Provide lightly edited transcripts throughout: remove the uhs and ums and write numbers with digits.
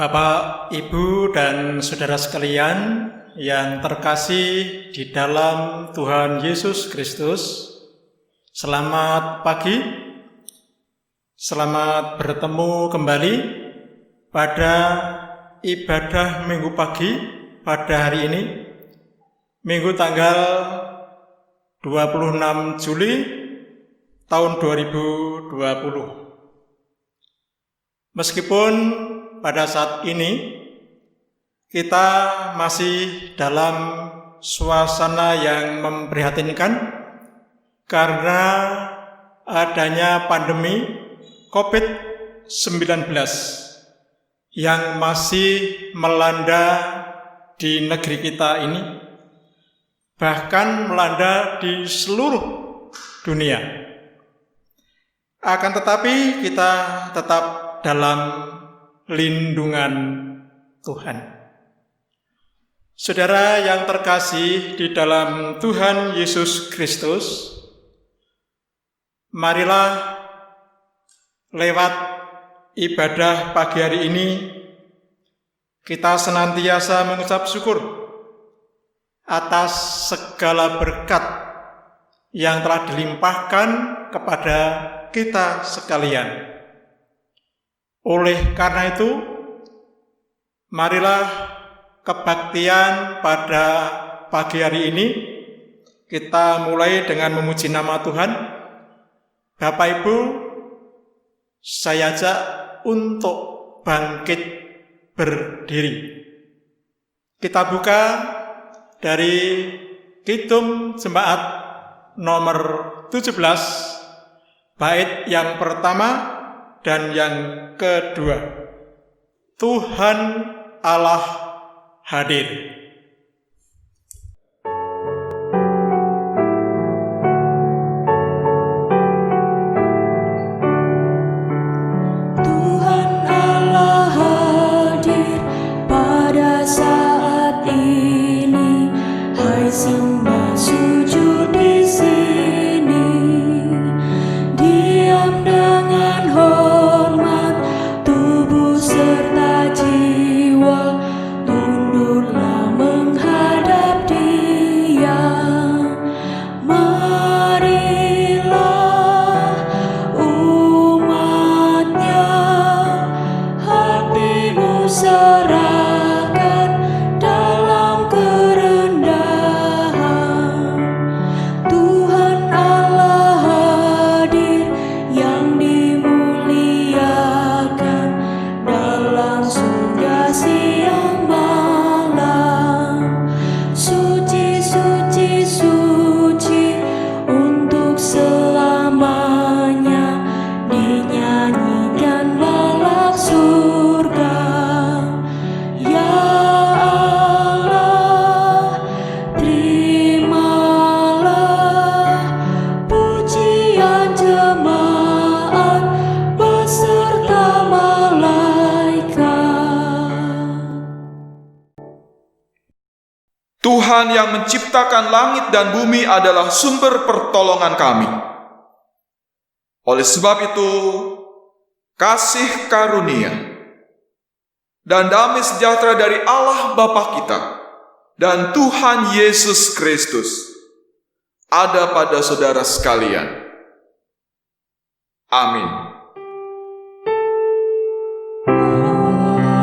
Bapak, Ibu, dan saudara sekalian yang terkasih di dalam Tuhan Yesus Kristus, selamat pagi, selamat bertemu kembali pada ibadah Minggu pagi pada hari ini, Minggu tanggal 26 Juli tahun 2020. Meskipun pada saat ini kita masih dalam suasana yang memprihatinkan karena adanya pandemi COVID-19 yang masih melanda di negeri kita ini, bahkan melanda di seluruh dunia. Akan tetapi kita tetap dalam lindungan Tuhan. Saudara yang terkasih di dalam Tuhan Yesus Kristus, marilah lewat ibadah pagi hari ini kita senantiasa mengucap syukur atas segala berkat yang telah dilimpahkan kepada kita sekalian. Oleh karena itu, marilah kebaktian pada pagi hari ini kita mulai dengan memuji nama Tuhan. Bapak Ibu, saya ajak untuk bangkit berdiri. Kita buka dari Kidung Jemaat nomor 17, bait yang pertama dan yang kedua. Tuhan Allah hadir. Tuhan Allah hadir pada saat ini. Hai sembah sujud di sini. Diam dengan hormat tubuh serta jiwa, tunduklah menghadap Dia. Marilah umatnya, hatimu serahkan dalam kerendahan. Tuhan Allah hadir yang dimuliakan dalam surga siang malam. Suci, suci, suci untuk selamanya, dinyanyikan lalak surga. Ya Allah, terimalah pujian jemaat beserta malaikat. Tuhan yang menciptakan langit dan bumi adalah sumber pertolongan kami. Oleh sebab itu, kasih karunia dan damai sejahtera dari Allah Bapa kita dan Tuhan Yesus Kristus ada pada saudara sekalian. Amin. Amin,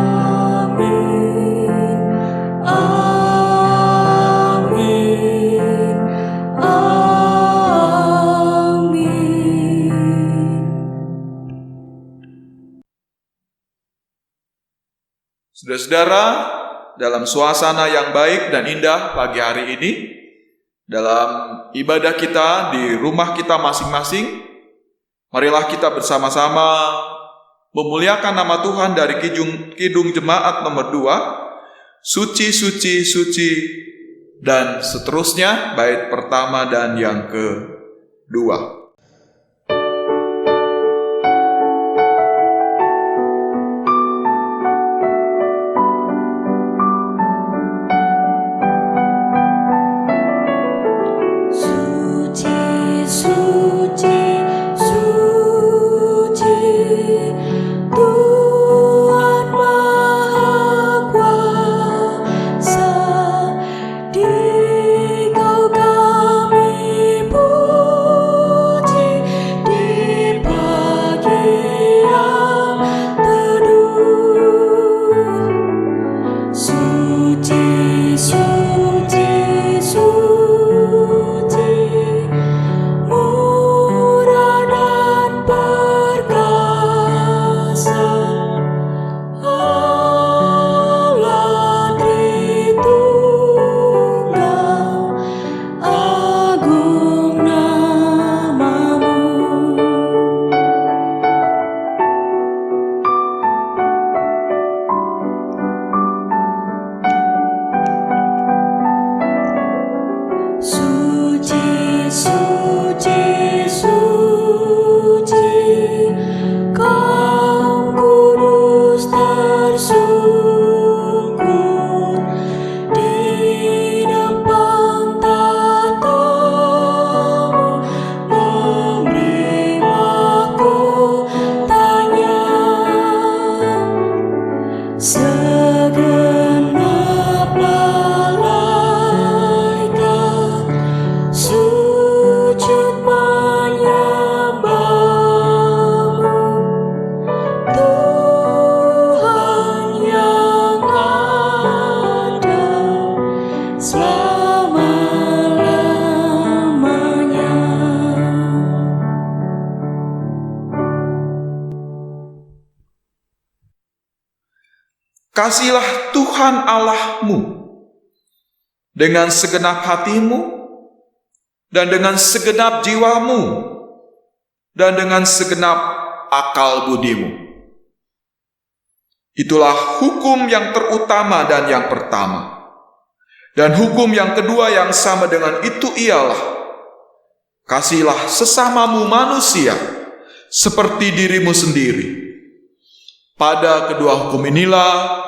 amin. Saudara-saudara, dalam suasana yang baik dan indah pagi hari ini, dalam ibadah kita di rumah kita masing-masing, marilah kita bersama-sama memuliakan nama Tuhan dari Kidung Jemaat nomor 2, Suci, suci, suci, dan seterusnya, bait pertama dan yang kedua. Suci, suci, suci, Tuhan Maha Kasihilah Tuhan Allahmu dengan segenap hatimu, dan dengan segenap jiwamu, dan dengan segenap akal budimu. Itulah hukum yang terutama dan yang pertama. Dan hukum yang kedua yang sama dengan itu ialah, kasihilah sesamamu manusia seperti dirimu sendiri. Pada kedua hukum inilah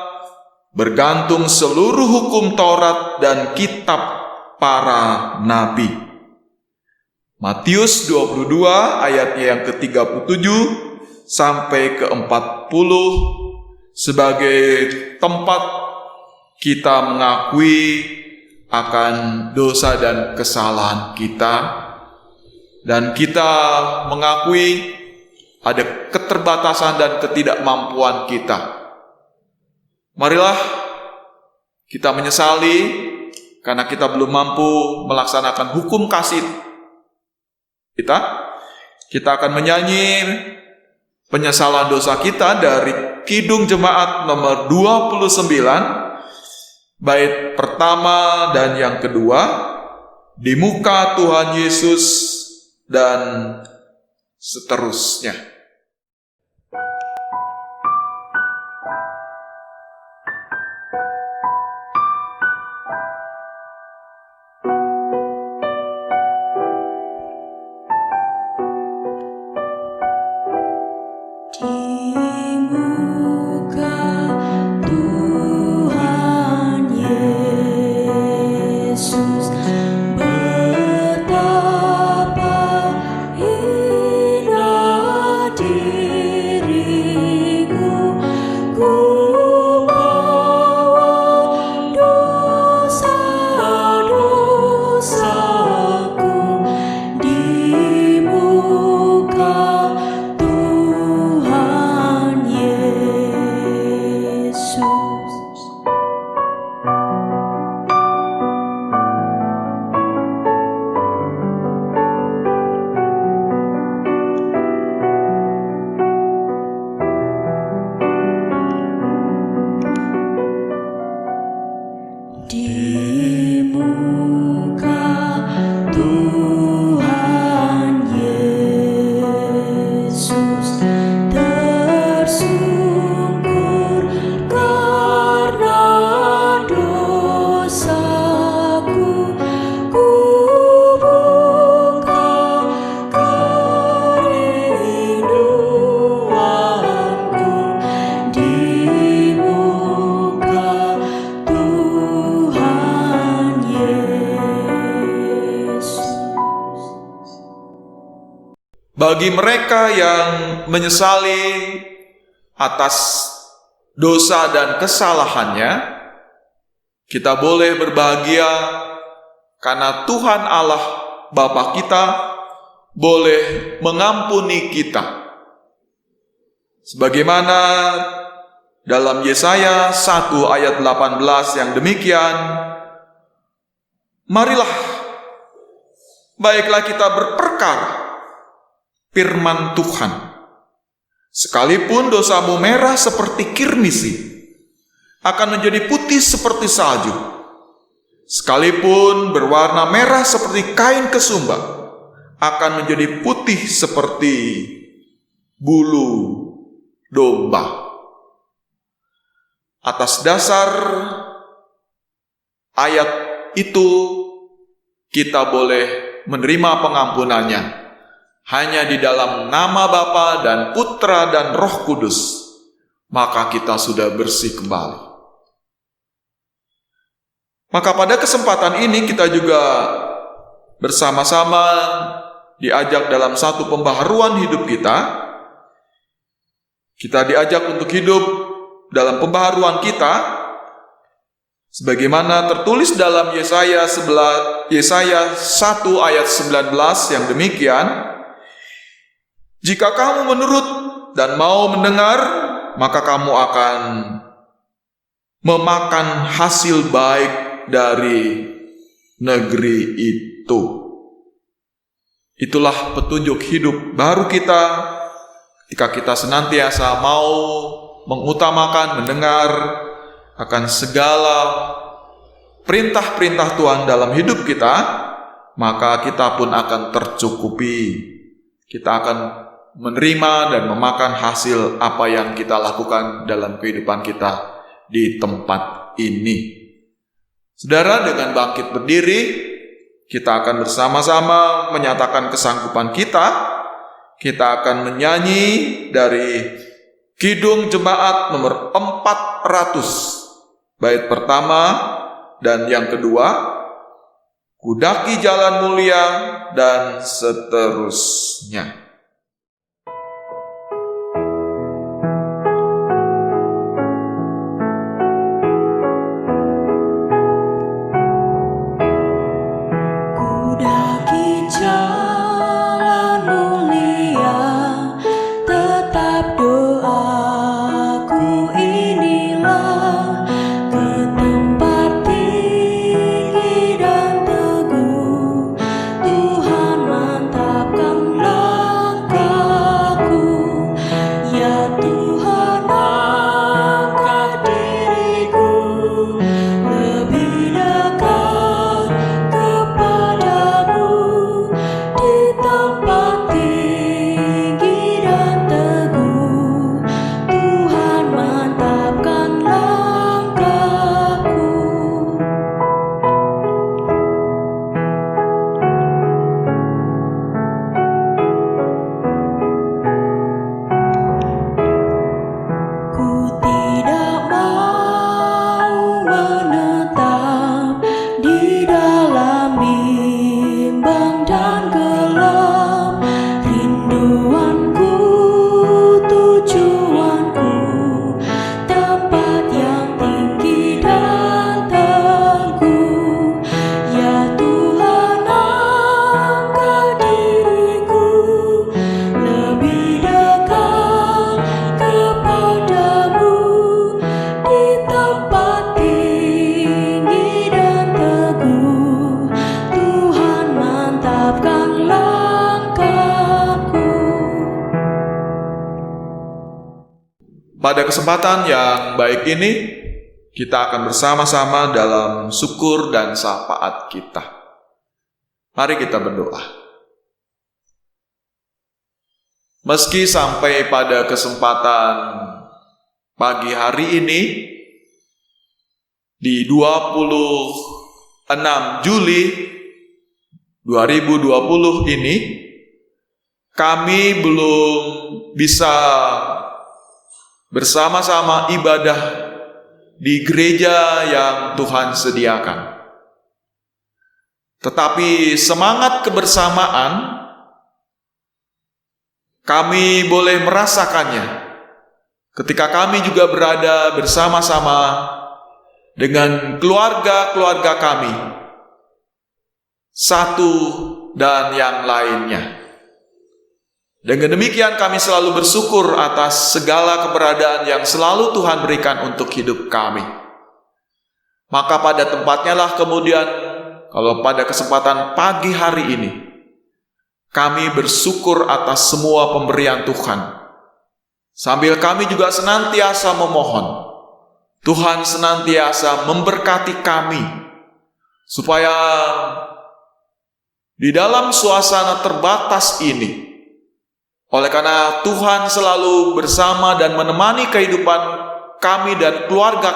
bergantung seluruh hukum Taurat dan kitab para nabi. Matius 22 ayatnya yang ke-37 sampai ke-40 sebagai tempat kita mengakui akan dosa dan kesalahan kita, dan kita mengakui ada keterbatasan dan ketidakmampuan kita. Marilah kita menyesali karena kita belum mampu melaksanakan hukum kasih kita. Kita akan menyanyi penyesalan dosa kita dari Kidung Jemaat nomor 29, bait pertama dan yang kedua, di muka Tuhan Yesus, dan seterusnya. Bagi mereka yang menyesali atas dosa dan kesalahannya, kita boleh berbahagia karena Tuhan Allah Bapa kita boleh mengampuni kita. Sebagaimana dalam Yesaya 1 ayat 18 yang demikian, marilah, baiklah kita berperkara firman Tuhan. Sekalipun dosamu merah seperti kirmisi, akan menjadi putih seperti salju. Sekalipun berwarna merah seperti kain kesumba, akan menjadi putih seperti bulu domba. Atas dasar ayat itu, kita boleh menerima pengampunannya hanya di dalam nama Bapa dan Putra dan Roh Kudus, maka kita sudah bersih kembali. Maka pada kesempatan ini kita juga bersama-sama diajak dalam satu pembaharuan hidup kita. Kita diajak untuk hidup dalam pembaharuan kita sebagaimana tertulis dalam Yesaya 1 ayat 19 yang demikian, jika kamu menurut dan mau mendengar, maka kamu akan memakan hasil baik dari negeri itu. Itulah petunjuk hidup baru kita ketika kita senantiasa mau mengutamakan mendengar akan segala perintah-perintah Tuhan dalam hidup kita, maka kita pun akan tercukupi. Kita akan menerima dan memakan hasil apa yang kita lakukan dalam kehidupan kita di tempat ini. Saudara, dengan bangkit berdiri, kita akan bersama-sama menyatakan kesanggupan kita. Kita akan menyanyi dari Kidung Jemaat nomor 400, bait pertama dan yang kedua, Kudaki Jalan Mulia, dan seterusnya. Kudaki jalan mulia, tetap doaku inilah, ke tempat tinggi dan teguh, Tuhan mantapkan langkahku. Ya Tuhan, angkat diriku lebih dekat kepadamu, di tempat tinggi dan teguh, Tuhan mantapkan langkahku. Ku tidak mau menetap di dalam bimbang dan gelap. Rinduanku, tujuanku, tempat yang tinggi dan teguh. Ya Tuhan, angkat diriku lebih dekat kepadamu, di tempat tinggi dan teguh, Tuhan mantapkan langkahku. Pada kesempatan yang baik ini, kita akan bersama-sama dalam syukur dan syafaat kita. Mari kita berdoa. Meski sampai pada kesempatan pagi hari ini, di 26 Juli 2020 ini, kami belum bisa bersama-sama ibadah di gereja yang Tuhan sediakan. Tetapi semangat kebersamaan kami boleh merasakannya ketika kami juga berada bersama-sama dengan keluarga-keluarga kami, satu dan yang lainnya. Dengan demikian kami selalu bersyukur atas segala keberadaan yang selalu Tuhan berikan untuk hidup kami. Maka pada tempatnya lah kemudian, kalau pada kesempatan pagi hari ini, kami bersyukur atas semua pemberian Tuhan. Sambil kami juga senantiasa memohon, Tuhan senantiasa memberkati kami, supaya di dalam suasana terbatas ini, oleh karena Tuhan selalu bersama dan menemani kehidupan kami dan keluarga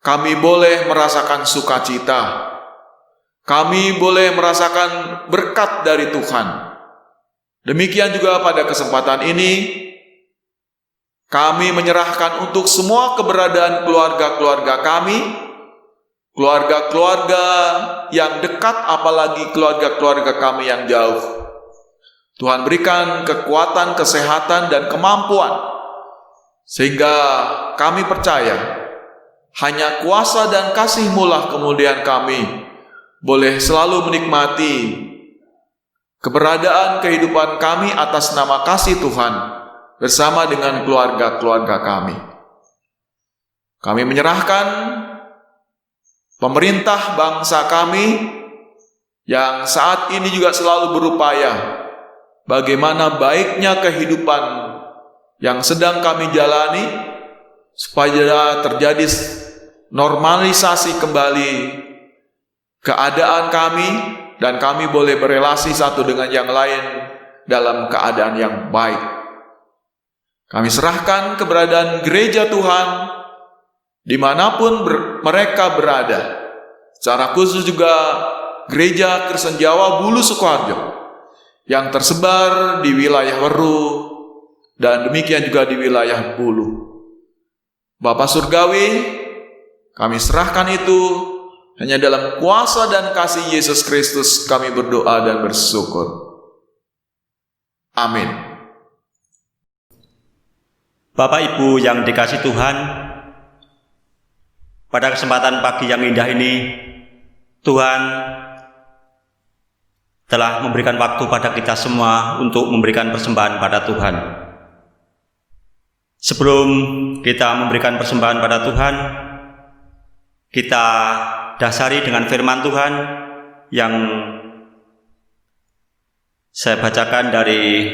kami boleh merasakan sukacita, kami boleh merasakan berkat dari Tuhan. Demikian juga pada kesempatan ini, kami menyerahkan untuk semua keberadaan keluarga-keluarga kami, keluarga-keluarga yang dekat, apalagi keluarga-keluarga kami yang jauh. Tuhan berikan kekuatan, kesehatan, dan kemampuan, sehingga kami percaya hanya kuasa dan kasih-Mu lah kemudian kami boleh selalu menikmati keberadaan kehidupan kami atas nama kasih Tuhan bersama dengan keluarga-keluarga kami. Kami menyerahkan pemerintah bangsa kami yang saat ini juga selalu berupaya bagaimana baiknya kehidupan yang sedang kami jalani, supaya terjadi normalisasi kembali keadaan kami, dan kami boleh berelasi satu dengan yang lain dalam keadaan yang baik. Kami serahkan keberadaan gereja Tuhan dimanapun mereka berada. Secara khusus juga gereja Kristen Jawa Bulu Sukoharjo yang tersebar di wilayah Weru dan demikian juga di wilayah Bulu. Bapa Surgawi, kami serahkan itu. Hanya dalam kuasa dan kasih Yesus Kristus kami berdoa dan bersyukur. Amin. Bapak Ibu yang dikasihi Tuhan, pada kesempatan pagi yang indah ini, Tuhan telah memberikan waktu pada kita semua untuk memberikan persembahan pada Tuhan. Sebelum kita memberikan persembahan pada Tuhan, kita dasari dengan firman Tuhan yang saya bacakan dari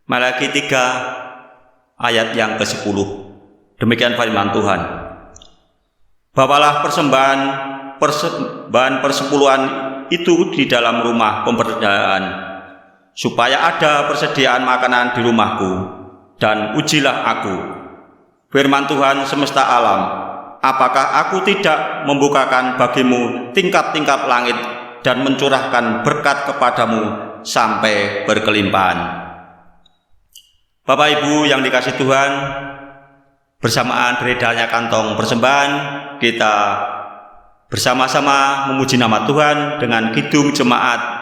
Malaki 3 ayat yang ke-10. Demikian firman Tuhan. Bawalah persembahan persepuluhan itu di dalam rumah pemberdayaan, supaya ada persediaan makanan di rumahku, dan ujilah aku, firman Tuhan semesta alam, apakah aku tidak membukakan bagimu tingkap-tingkap langit dan mencurahkan berkat kepadamu sampai berkelimpahan. Bapak Ibu yang dikasihi Tuhan, bersamaan beredarnya kantong persembahan, kita bersama-sama memuji nama Tuhan dengan kidung jemaat.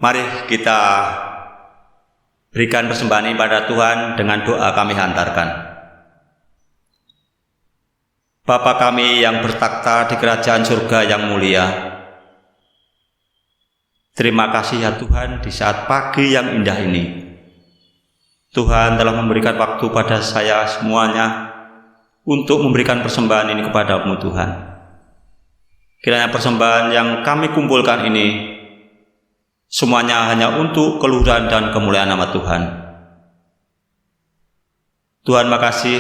Mari kita berikan persembahan ini pada Tuhan dengan doa kami hantarkan. Bapa kami yang bertakhta di kerajaan surga yang mulia, terima kasih ya Tuhan di saat pagi yang indah ini. Tuhan telah memberikan waktu pada saya semuanya untuk memberikan persembahan ini kepadamu Tuhan. Kiranya persembahan yang kami kumpulkan ini semuanya hanya untuk keluhuran dan kemuliaan nama Tuhan. Tuhan makasih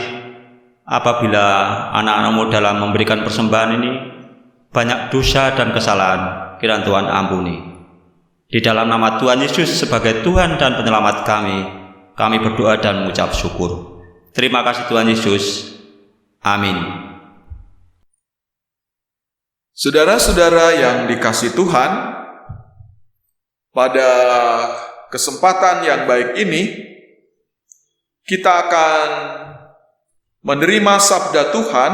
apabila anak-anakmu dalam memberikan persembahan ini banyak dosa dan kesalahan, kiranya Tuhan ampuni. Di dalam nama Tuhan Yesus sebagai Tuhan dan Penyelamat kami berdoa dan mengucap syukur. Terima kasih Tuhan Yesus. Amin. Saudara-saudara yang dikasihi Tuhan, pada kesempatan yang baik ini, kita akan menerima sabda Tuhan.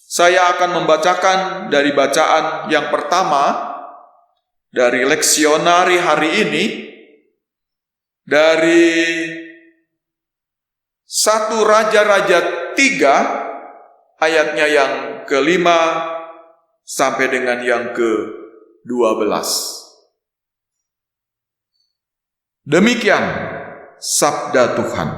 Saya akan membacakan dari bacaan yang pertama dari leksionari hari ini, dari 1 Raja-Raja 3 ayatnya yang ke-5 sampai dengan yang ke-12. Demikian sabda Tuhan.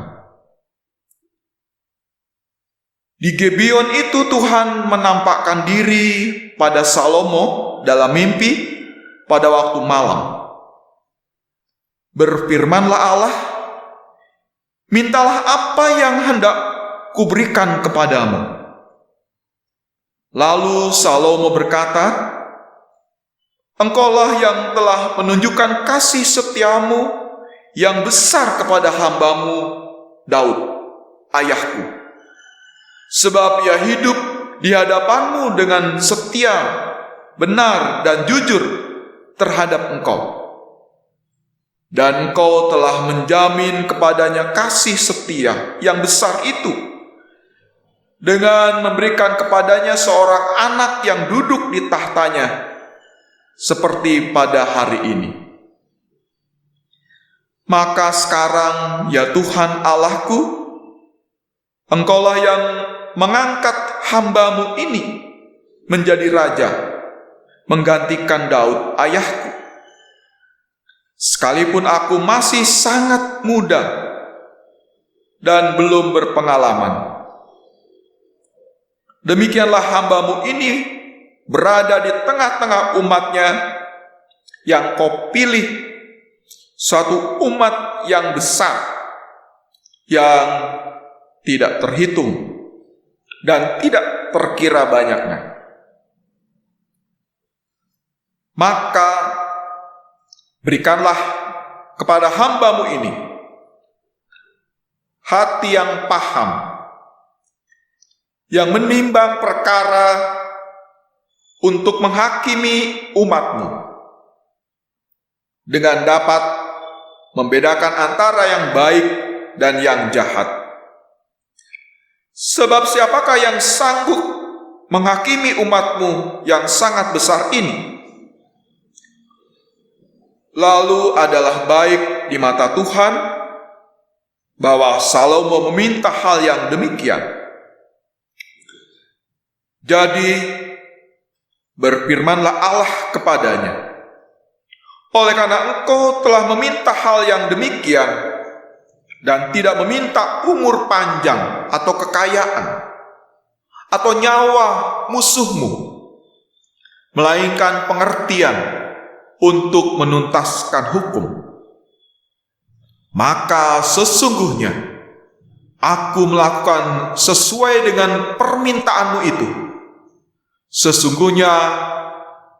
Di Gibeon itu Tuhan menampakkan diri pada Salomo dalam mimpi pada waktu malam. Berfirmanlah Allah, mintalah apa yang hendak kuberikan kepadamu. Lalu Salomo berkata, Engkaulah yang telah menunjukkan kasih setiamu yang besar kepada hambamu Daud, ayahku. Sebab ia hidup di hadapanmu dengan setia, benar dan jujur terhadap engkau. Dan engkau telah menjamin kepadanya kasih setia yang besar itu, dengan memberikan kepadanya seorang anak yang duduk di tahtanya, seperti pada hari ini. Maka sekarang, ya Tuhan Allahku, Engkaulah yang mengangkat hambamu ini menjadi raja, menggantikan Daud ayahku. Sekalipun aku masih sangat muda dan belum berpengalaman, demikianlah hambamu ini berada di tengah-tengah umatnya yang kau pilih, suatu umat yang besar, yang tidak terhitung dan tidak terkira banyaknya. Maka berikanlah kepada hambamu ini hati yang paham, yang menimbang perkara untuk menghakimi umatmu, dengan dapat membedakan antara yang baik dan yang jahat. Sebab siapakah yang sanggup menghakimi umatmu yang sangat besar ini? Lalu adalah baik di mata Tuhan bahwa Salomo meminta hal yang demikian. Jadi berfirmanlah Allah kepadanya, oleh karena engkau telah meminta hal yang demikian dan tidak meminta umur panjang atau kekayaan atau nyawa musuhmu, melainkan pengertian untuk menuntaskan hukum, maka sesungguhnya aku melakukan sesuai dengan permintaanmu itu. Sesungguhnya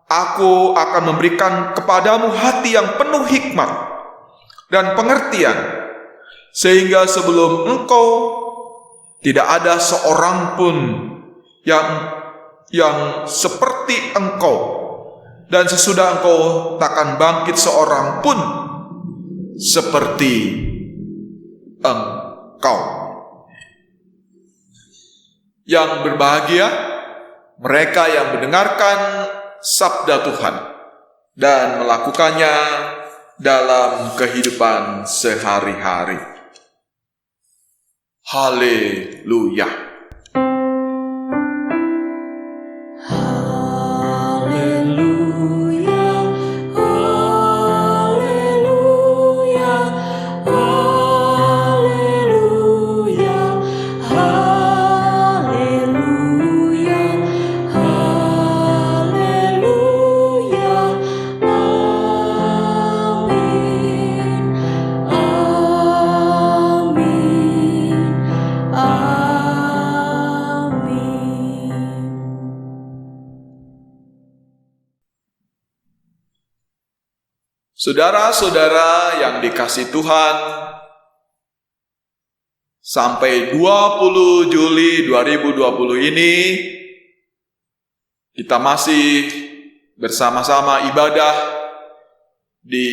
aku akan memberikan kepadamu hati yang penuh hikmat dan pengertian, sehingga sebelum engkau tidak ada seorang pun yang seperti engkau, dan sesudah engkau takkan bangkit seorang pun seperti engkau. Yang berbahagia mereka yang mendengarkan sabda Tuhan dan melakukannya dalam kehidupan sehari-hari. Haleluya. Amin. Saudara-saudara yang dikasihi Tuhan, sampai 20 Juli 2020 ini kita masih bersama-sama ibadah di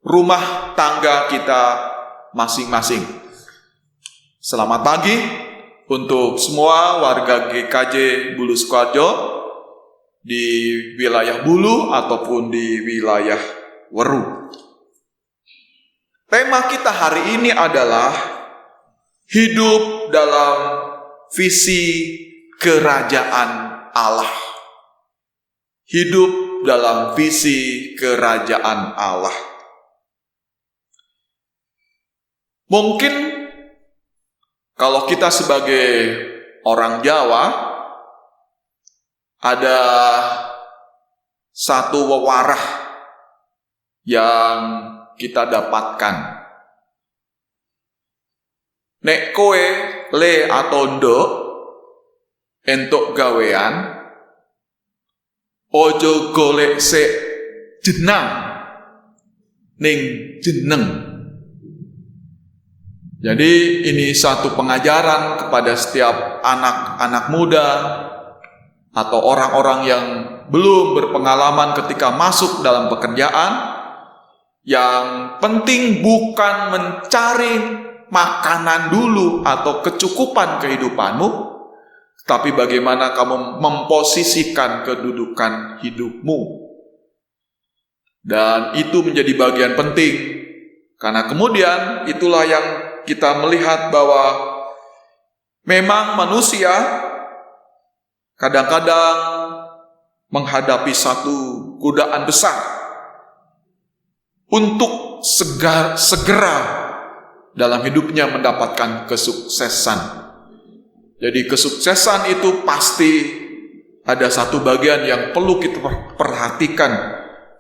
rumah tangga kita masing-masing. Selamat pagi untuk semua warga GKJ Bulu Sukoharjo di wilayah Bulu ataupun di wilayah Weru. Tema kita hari ini adalah hidup dalam visi kerajaan Allah. Hidup dalam visi kerajaan Allah. Mungkin kalau kita sebagai orang Jawa ada satu wewarah yang kita dapatkan. Nek kowe le atau ndok entuk gawean, ojo golek sik jenang ning jeneng. Jadi ini satu pengajaran kepada setiap anak-anak muda atau orang-orang yang belum berpengalaman ketika masuk dalam pekerjaan. Yang penting bukan mencari makanan dulu atau kecukupan kehidupanmu, tapi bagaimana kamu memposisikan kedudukan hidupmu. Dan itu menjadi bagian penting, karena kemudian itulah yang kita melihat bahwa memang manusia kadang-kadang menghadapi satu godaan besar untuk segera dalam hidupnya mendapatkan kesuksesan. Jadi kesuksesan itu pasti ada satu bagian yang perlu kita perhatikan.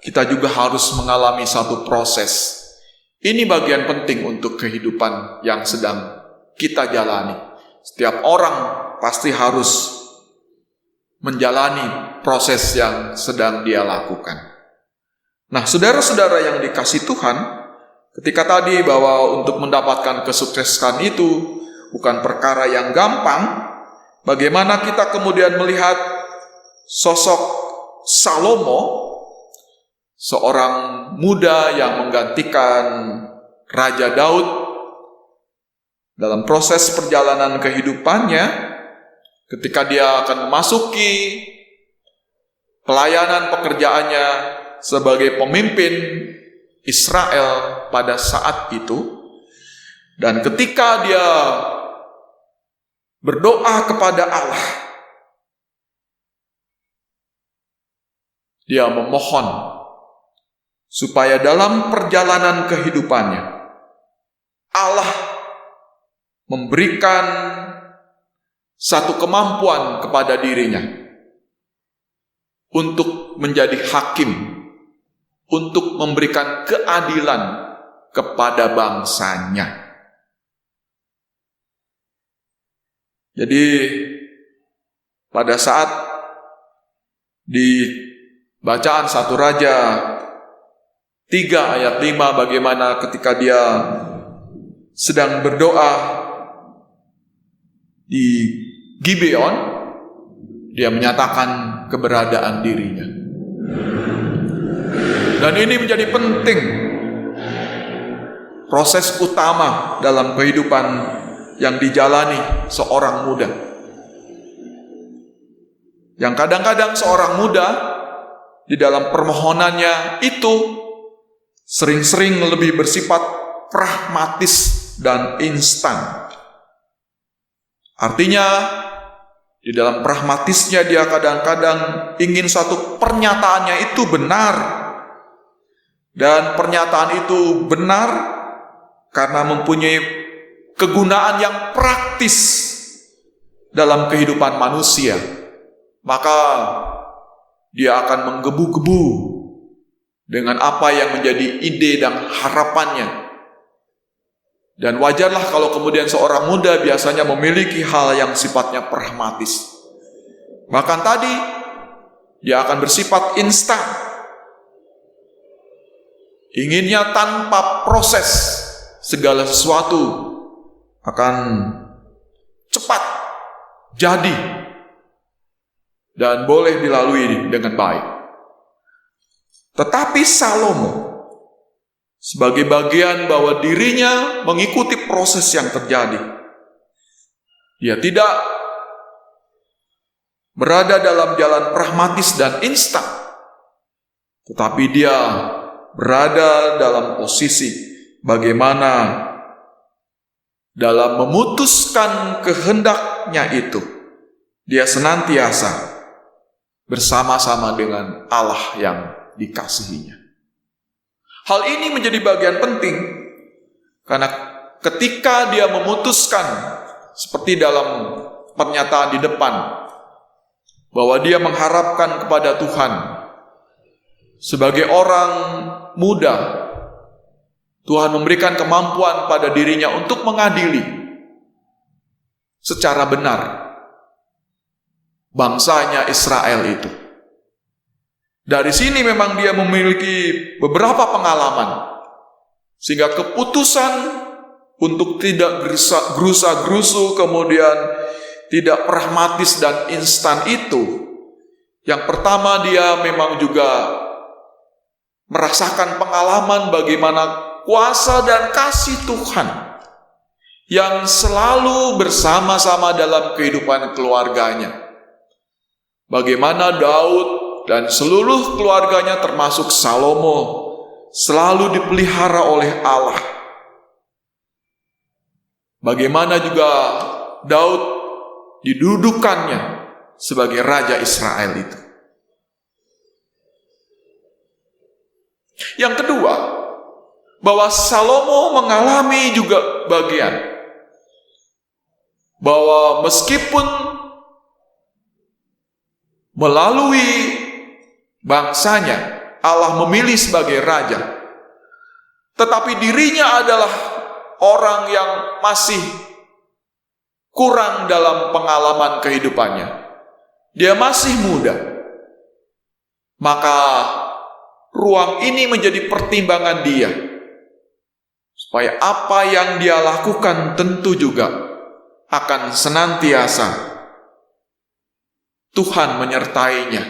Kita juga harus mengalami satu proses. Ini bagian penting untuk kehidupan yang sedang kita jalani. Setiap orang pasti harus menjalani proses yang sedang dia lakukan. Nah, saudara-saudara yang dikasihi Tuhan, ketika tadi bahwa untuk mendapatkan kesuksesan itu bukan perkara yang gampang, bagaimana kita kemudian melihat sosok Salomo, seorang muda yang menggantikan Raja Daud dalam proses perjalanan kehidupannya. Ketika dia akan memasuki pelayanan pekerjaannya sebagai pemimpin Israel pada saat itu, dan ketika dia berdoa kepada Allah, dia memohon supaya dalam perjalanan kehidupannya Allah memberikan satu kemampuan kepada dirinya untuk menjadi hakim, untuk memberikan keadilan kepada bangsanya. Jadi pada saat di bacaan 1 Raja 3 ayat 5, bagaimana ketika dia sedang berdoa di Gibeon, dia menyatakan keberadaan dirinya. Dan ini menjadi penting, proses utama dalam kehidupan yang dijalani seorang muda. Yang kadang-kadang seorang muda di dalam permohonannya itu sering-sering lebih bersifat pragmatis dan instan. Artinya, di dalam pragmatisnya dia kadang-kadang ingin suatu pernyataannya itu benar. Dan pernyataan itu benar karena mempunyai kegunaan yang praktis dalam kehidupan manusia. Maka dia akan menggebu-gebu dengan apa yang menjadi ide dan harapannya. Dan wajarlah kalau kemudian seorang muda biasanya memiliki hal yang sifatnya pragmatis. Bahkan tadi, dia akan bersifat instan. inginnya tanpa proses segala sesuatu akan cepat jadi dan boleh dilalui dengan baik. Tetapi Salomo sebagai bagian bahwa dirinya mengikuti proses yang terjadi. Dia tidak berada dalam jalan pragmatis dan instan, tetapi dia berada dalam posisi bagaimana dalam memutuskan kehendaknya itu, dia senantiasa bersama-sama dengan Allah yang dikasihinya. Hal ini menjadi bagian penting, karena ketika dia memutuskan, seperti dalam pernyataan di depan, bahwa dia mengharapkan kepada Tuhan, sebagai orang muda, Tuhan memberikan kemampuan pada dirinya untuk mengadili secara benar bangsanya Israel itu. Dari sini memang dia memiliki beberapa pengalaman, sehingga keputusan untuk tidak gerusa-gerusu, kemudian tidak pragmatis dan instan itu, yang pertama dia memang juga merasakan pengalaman bagaimana kuasa dan kasih Tuhan yang selalu bersama-sama dalam kehidupan keluarganya. Bagaimana Daud dan seluruh keluarganya termasuk Salomo selalu dipelihara oleh Allah. Bagaimana juga Daud didudukannya sebagai Raja Israel itu. Yang kedua, bahwa Salomo mengalami juga bagian bahwa meskipun melalui bangsanya Allah memilih sebagai raja, tetapi dirinya adalah orang yang masih kurang dalam pengalaman kehidupannya. Dia masih muda. Maka ruang ini menjadi pertimbangan dia, supaya apa yang dia lakukan tentu juga akan senantiasa Tuhan menyertainya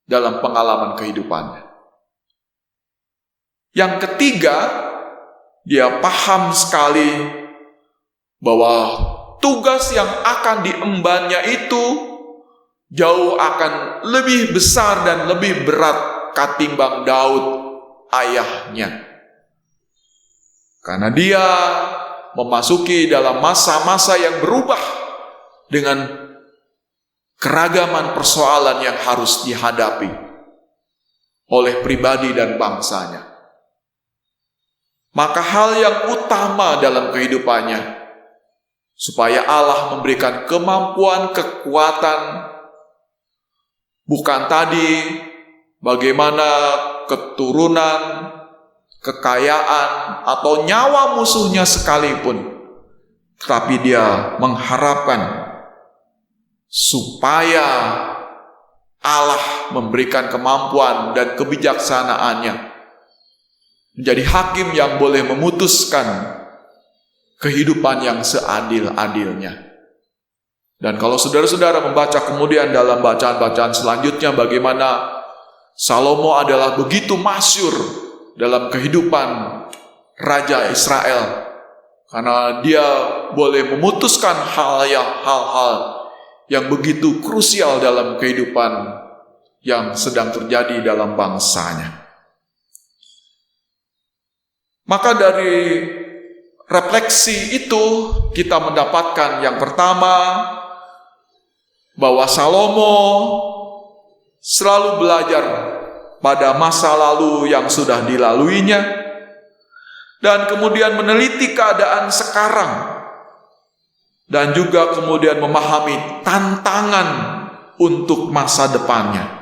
dalam pengalaman kehidupannya. Yang ketiga, dia paham sekali bahwa tugas yang akan diembannya itu jauh akan lebih besar dan lebih berat ketimbang Daud ayahnya. Karena dia memasuki dalam masa-masa yang berubah dengan keragaman persoalan yang harus dihadapi oleh pribadi dan bangsanya. Maka hal yang utama dalam kehidupannya, supaya Allah memberikan kemampuan, kekuatan, bukan tadi bagaimana keturunan, kekayaan, atau nyawa musuhnya sekalipun, tetapi dia mengharapkan supaya Allah memberikan kemampuan dan kebijaksanaannya menjadi hakim yang boleh memutuskan kehidupan yang seadil-adilnya. Dan kalau saudara-saudara membaca kemudian dalam bacaan-bacaan selanjutnya bagaimana Salomo adalah begitu masyhur dalam kehidupan Raja Israel, karena dia boleh memutuskan hal-hal yang begitu krusial dalam kehidupan yang sedang terjadi dalam bangsanya. Maka dari refleksi itu kita mendapatkan yang pertama, bahwa Salomo selalu belajar pada masa lalu yang sudah dilaluinya, dan kemudian meneliti keadaan sekarang, dan juga kemudian memahami tantangan untuk masa depannya.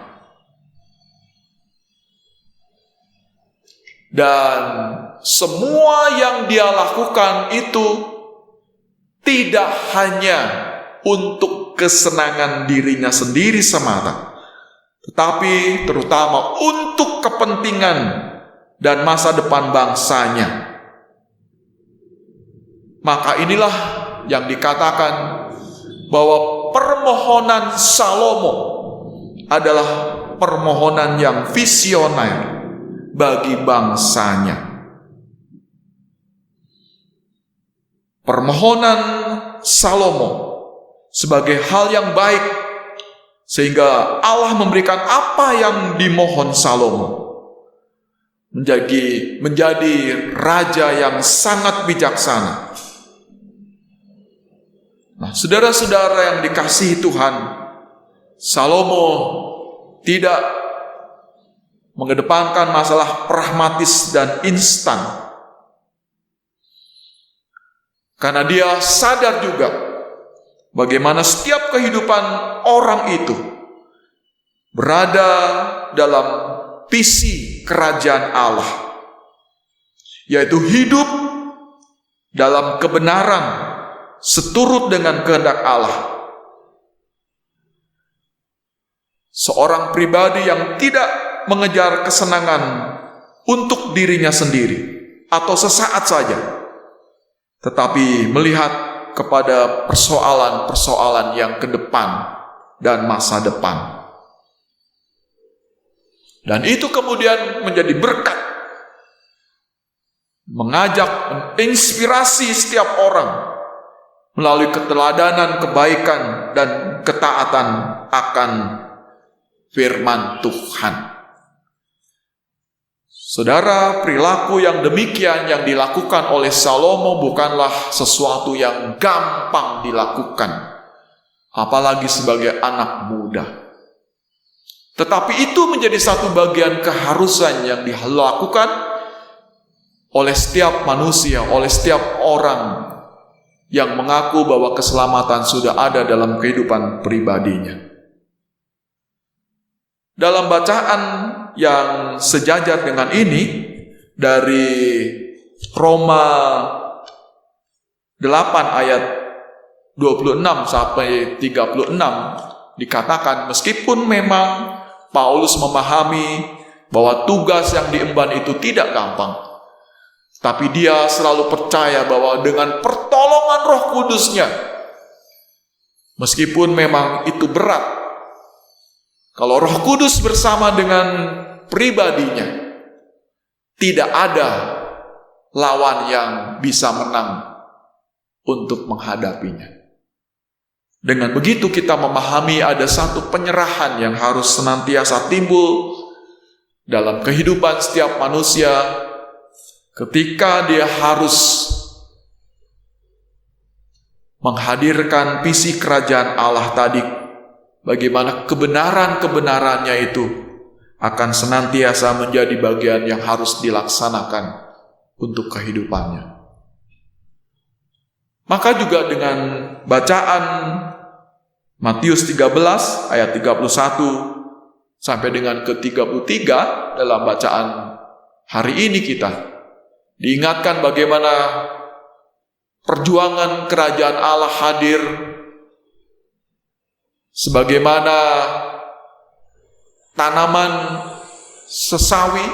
Dan semua yang dia lakukan itu tidak hanya untuk kesenangan dirinya sendiri semata, tetapi terutama untuk kepentingan dan masa depan bangsanya. Maka inilah yang dikatakan bahwa permohonan Salomo adalah permohonan yang visioner bagi bangsanya. Permohonan Salomo sebagai hal yang baik, sehingga Allah memberikan apa yang dimohon Salomo, menjadi raja yang sangat bijaksana. Nah, saudara-saudara yang dikasihi Tuhan, Salomo tidak mengedepankan masalah pragmatis dan instan, karena dia sadar juga bagaimana setiap kehidupan orang itu berada dalam visi kerajaan Allah, yaitu hidup dalam kebenaran seturut dengan kehendak Allah. Seorang pribadi yang tidak mengejar kesenangan untuk dirinya sendiri atau sesaat saja, tetapi melihat kepada persoalan-persoalan yang ke depan dan masa depan. Dan itu kemudian menjadi berkat, mengajak, menginspirasi setiap orang melalui keteladanan, kebaikan, dan ketaatan akan firman Tuhan. Saudara, perilaku yang demikian yang dilakukan oleh Salomo bukanlah sesuatu yang gampang dilakukan, apalagi sebagai anak muda. Tetapi itu menjadi satu bagian keharusan yang dilakukan oleh setiap manusia, oleh setiap orang yang mengaku bahwa keselamatan sudah ada dalam kehidupan pribadinya. Dalam bacaan yang sejajar dengan ini, dari Roma 8 ayat 26 sampai 36, dikatakan meskipun memang Paulus memahami bahwa tugas yang diemban itu tidak gampang, tapi dia selalu percaya bahwa dengan pertolongan Roh Kudus-Nya, meskipun memang itu berat, kalau Roh Kudus bersama dengan pribadinya, tidak ada lawan yang bisa menang untuk menghadapinya. Dengan begitu kita memahami ada satu penyerahan yang harus senantiasa timbul dalam kehidupan setiap manusia ketika dia harus menghadirkan visi kerajaan Allah tadi, bagaimana kebenaran-kebenarannya itu akan senantiasa menjadi bagian yang harus dilaksanakan untuk kehidupannya. Maka juga dengan bacaan Matius 13 ayat 31 sampai dengan ke-33 dalam bacaan hari ini kita diingatkan bagaimana perjuangan kerajaan Allah hadir, sebagaimana tanaman sesawi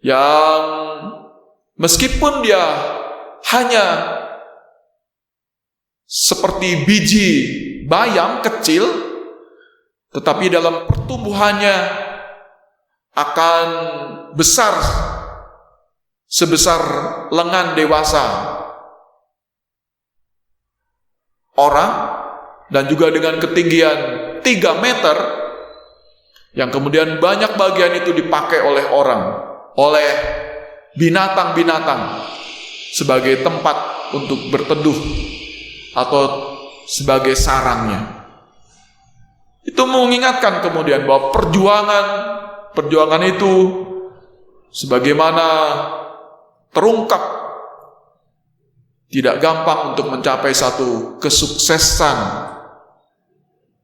yang meskipun dia hanya seperti biji bayam kecil, tetapi dalam pertumbuhannya akan besar sebesar lengan dewasa orang, dan juga dengan ketinggian 3 meter, yang kemudian banyak bagian itu dipakai oleh orang, oleh binatang-binatang sebagai tempat untuk berteduh atau sebagai sarangnya. Itu mengingatkan kemudian bahwa perjuangan itu sebagaimana terungkap tidak gampang untuk mencapai satu kesuksesan.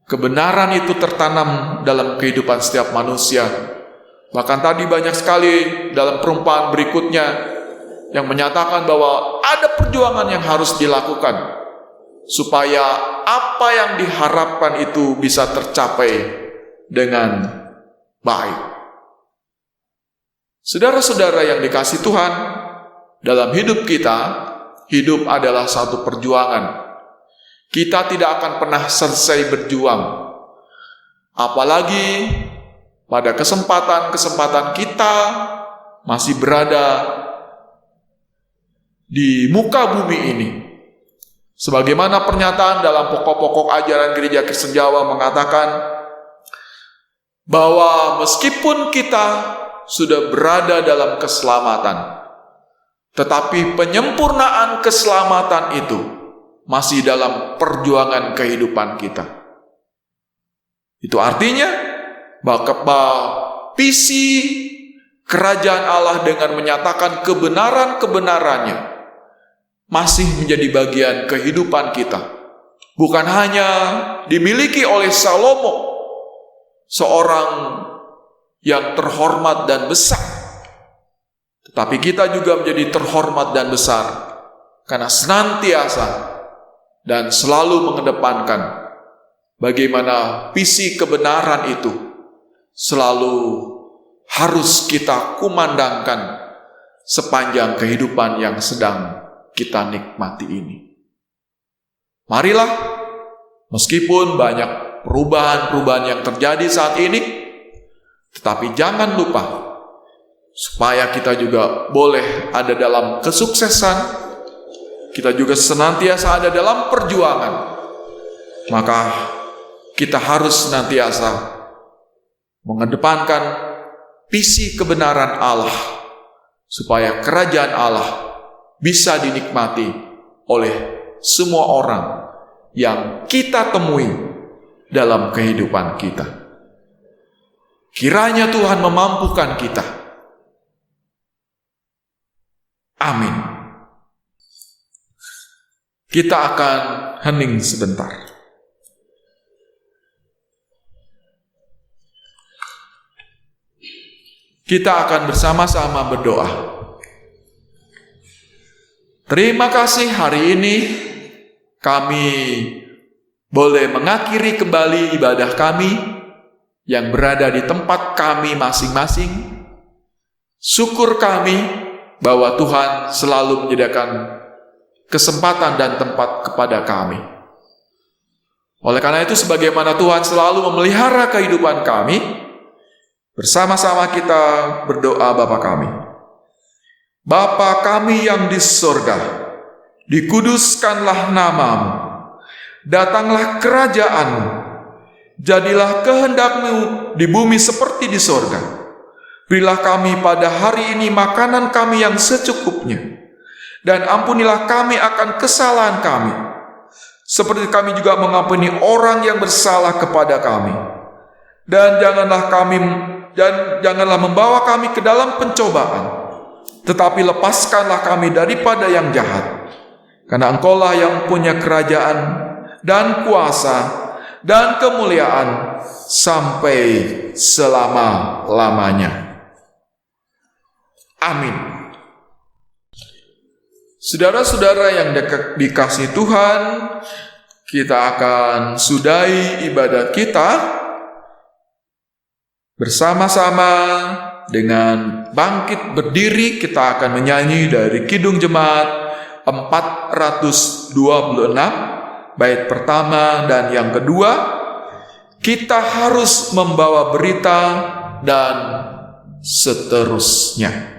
Kebenaran itu tertanam dalam kehidupan setiap manusia. Bahkan tadi banyak sekali dalam perumpamaan berikutnya yang menyatakan bahwa ada perjuangan yang harus dilakukan supaya apa yang diharapkan itu bisa tercapai dengan baik. Saudara-saudara yang dikasihi Tuhan, dalam hidup kita, hidup adalah satu perjuangan. Kita tidak akan pernah selesai berjuang. Apalagi pada kesempatan-kesempatan kita masih berada di muka bumi ini. Sebagaimana pernyataan dalam pokok-pokok ajaran Gereja Kristen Jawa mengatakan bahwa meskipun kita sudah berada dalam keselamatan, tetapi penyempurnaan keselamatan itu masih dalam perjuangan kehidupan kita. Itu artinya bahwa visi kerajaan Allah dengan menyatakan kebenaran-kebenarannya masih menjadi bagian kehidupan kita. Bukan hanya dimiliki oleh Salomo, seorang yang terhormat dan besar, tetapi kita juga menjadi terhormat dan besar karena senantiasa dan selalu mengedepankan bagaimana visi kebenaran itu selalu harus kita kumandangkan sepanjang kehidupan yang sedang kita nikmati ini. Marilah, meskipun banyak perubahan-perubahan yang terjadi saat ini, tetapi jangan lupa supaya kita juga boleh ada dalam kesuksesan, kita juga senantiasa ada dalam perjuangan. Maka kita harus senantiasa mengedepankan visi kebenaran Allah, supaya kerajaan Allah bisa dinikmati oleh semua orang yang kita temui dalam kehidupan kita. Kiranya Tuhan memampukan kita. Amin. Kita akan hening sebentar. Kita akan bersama-sama berdoa. Terima kasih hari ini kami boleh mengakhiri kembali ibadah kami yang berada di tempat kami masing-masing. Syukur kami bahwa Tuhan selalu menyediakan kesempatan dan tempat kepada kami. Oleh karena itu, sebagaimana Tuhan selalu memelihara kehidupan kami, bersama-sama kita berdoa Bapa kami. Bapa kami yang di sorga, dikuduskanlah namamu, datanglah kerajaanmu, jadilah kehendak-Mu di bumi seperti di sorga. Berilah kami pada hari ini makanan kami yang secukupnya, dan ampunilah kami akan kesalahan kami, seperti kami juga mengampuni orang yang bersalah kepada kami. Dan janganlah membawa kami ke dalam pencobaan, tetapi lepaskanlah kami daripada yang jahat. Karena Engkaulah yang punya kerajaan dan kuasa dan kemuliaan sampai selama-lamanya. Amin. Saudara-saudara yang dikasihi Tuhan, kita akan sudahi ibadat kita bersama-sama dengan bangkit berdiri. Kita akan menyanyi dari Kidung Jemaat 426, bait pertama dan yang kedua. Kita harus membawa berita dan seterusnya.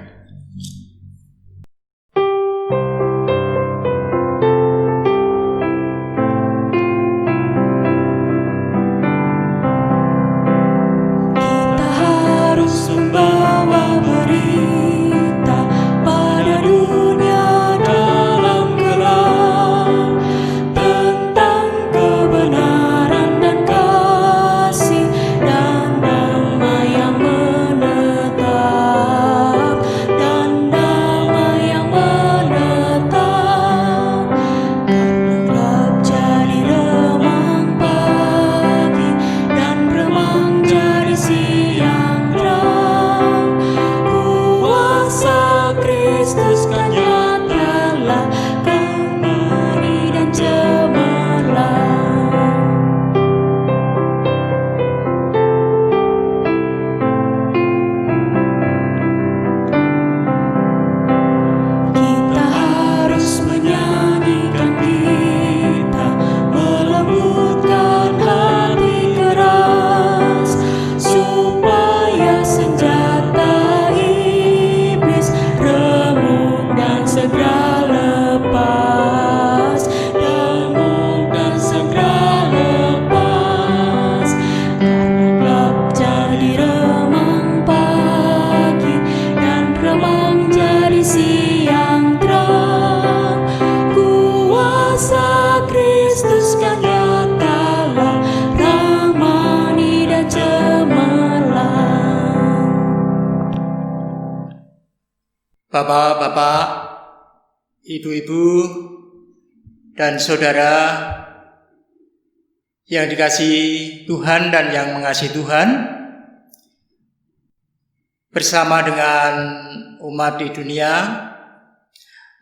Bapak-bapak, ibu-ibu, dan saudara yang dikasihi Tuhan dan yang mengasihi Tuhan, bersama dengan umat di dunia,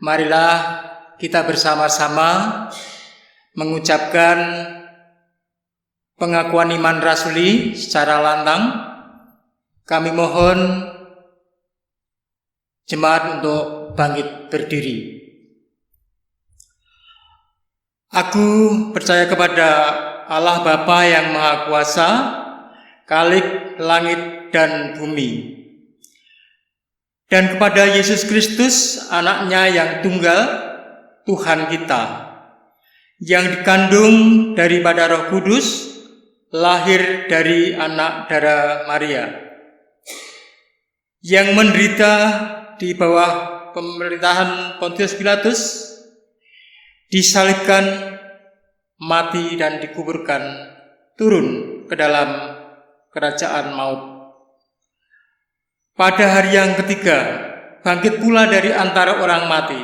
marilah kita bersama-sama mengucapkan pengakuan iman rasuli secara lantang. Kami mohon jemaat untuk bangkit berdiri. Aku percaya kepada Allah Bapa yang Maha Kuasa, Khalik langit dan bumi, dan kepada Yesus Kristus, Anaknya yang tunggal, Tuhan kita, yang dikandung daripada Roh Kudus, lahir dari anak darah Maria, yang menderita di bawah pemerintahan Pontius Pilatus, disalibkan, mati dan dikuburkan, turun ke dalam kerajaan maut. Pada hari yang ketiga, bangkit pula dari antara orang mati,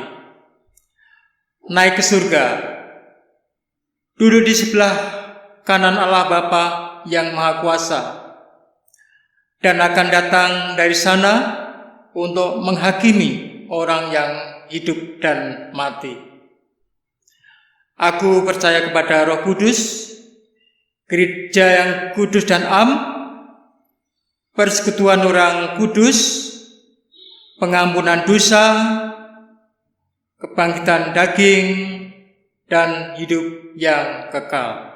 naik ke surga, duduk di sebelah kanan Allah Bapa yang Maha Kuasa, dan akan datang dari sana untuk menghakimi orang yang hidup dan mati. Aku percaya kepada Roh Kudus, gereja yang kudus dan am, persekutuan orang kudus, pengampunan dosa, kebangkitan daging, dan hidup yang kekal.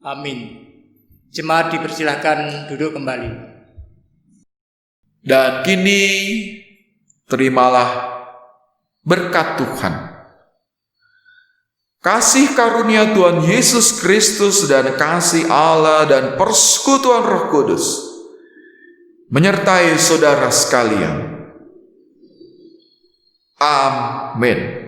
Amin. Jemaat dipersilahkan duduk kembali. Dan kini terimalah berkat Tuhan. Kasih karunia Tuhan Yesus Kristus dan kasih Allah dan persekutuan Roh Kudus menyertai saudara sekalian. Amin.